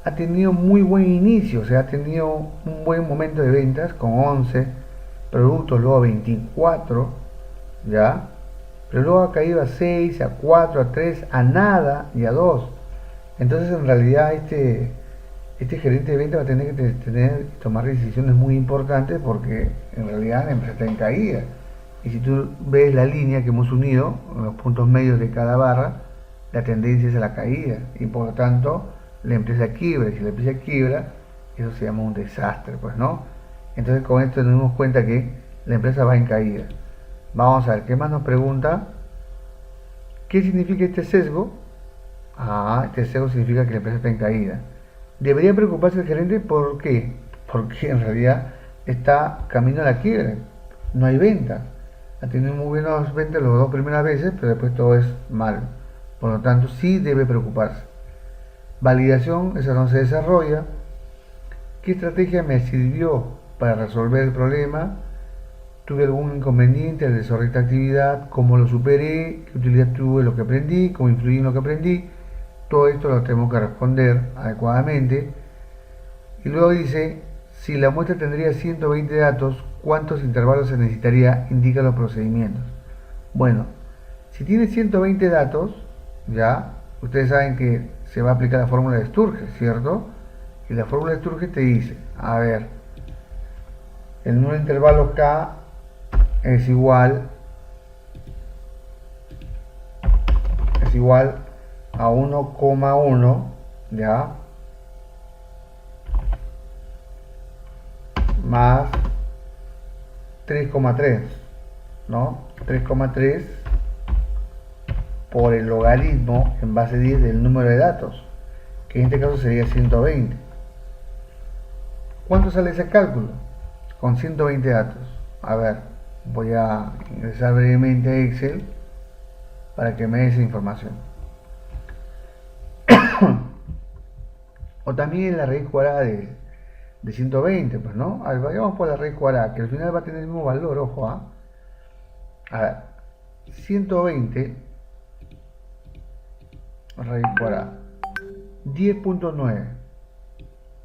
Ha tenido muy buen inicio, o sea, ha tenido un buen momento de ventas con 11 productos, luego 24, ¿ya? Pero luego ha caído a 6, a 4, a 3, a nada y a 2. Entonces en realidad este gerente de ventas va a tener que tomar decisiones muy importantes porque en realidad la empresa está en caída. Y si tú ves la línea que hemos unido, los puntos medios de cada barra, la tendencia es a la caída y por lo tanto la empresa quiebra. Y si la empresa quiebra, eso se llama un desastre, pues, ¿no? Entonces con esto nos dimos cuenta que la empresa va en caída. Vamos a ver, ¿qué más nos pregunta? ¿Qué significa este sesgo? Ah, este sesgo significa que la empresa está en caída. ¿Debería preocuparse el gerente? ¿Por qué? Porque en realidad está camino a la quiebra. No hay ventas. Ha tenido muy buenas ventas las dos primeras veces, pero después todo es mal. Por lo tanto, sí debe preocuparse. Validación, esa no se desarrolla. ¿Qué estrategia me sirvió para resolver el problema? ¿Tuve algún inconveniente al desarrollar esta actividad? ¿Cómo lo superé? ¿Qué utilidad tuve lo que aprendí? ¿Cómo influí en lo que aprendí? Todo esto lo tenemos que responder adecuadamente. Y luego dice, si la muestra tendría 120 datos, ¿cuántos intervalos se necesitaría? Indica los procedimientos. Bueno, si tiene 120 datos, ya, ustedes saben que se va a aplicar la fórmula de Sturges, ¿cierto? Y la fórmula de Sturges te dice, a ver, el número de intervalos K es igual a 1,1, ¿ya? más 3,3, ¿no? 3,3 por el logaritmo en base 10 del número de datos, que en este caso sería 120. ¿Cuánto sale ese cálculo? Con 120 datos. A ver, voy a ingresar brevemente a Excel para que me dé esa información. O también la raíz cuadrada de 120, pues, ¿no? A ver, vayamos por la raíz cuadrada, que al final va a tener el mismo valor, ojo, ¿ah? A ver, 120 raíz cuadrada, 10.9,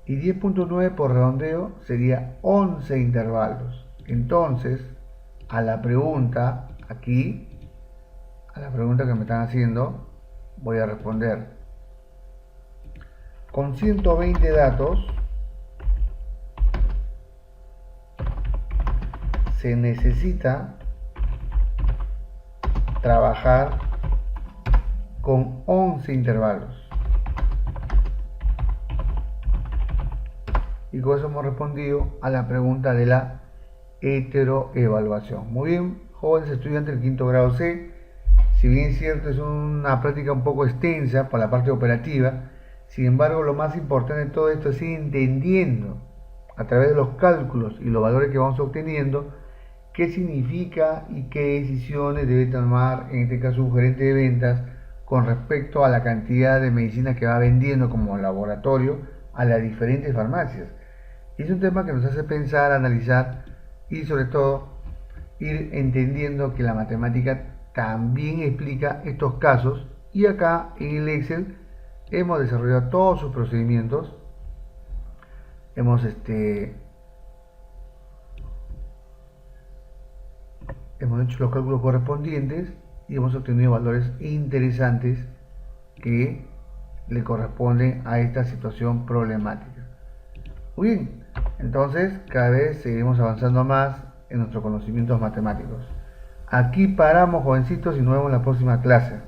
y 10.9 por redondeo sería 11 intervalos. Entonces, a la pregunta, aquí, a la pregunta que me están haciendo, voy a responder. Con 120 datos, se necesita trabajar con 11 intervalos. Y con eso hemos respondido a la pregunta de la heteroevaluación. Muy bien, jóvenes estudiantes del quinto grado C. Si bien es cierto, es una práctica un poco extensa por la parte operativa, sin embargo, lo más importante de todo esto es ir entendiendo a través de los cálculos y los valores que vamos obteniendo qué significa y qué decisiones debe tomar, en este caso, un gerente de ventas con respecto a la cantidad de medicinas que va vendiendo como laboratorio a las diferentes farmacias. Y es un tema que nos hace pensar, analizar y sobre todo ir entendiendo que la matemática también explica estos casos, y acá en el Excel hemos desarrollado todos sus procedimientos, hemos hecho los cálculos correspondientes y hemos obtenido valores interesantes que le corresponden a esta situación problemática. Muy bien, entonces cada vez seguiremos avanzando más en nuestros conocimientos matemáticos. Aquí paramos, jovencitos, y nos vemos en la próxima clase.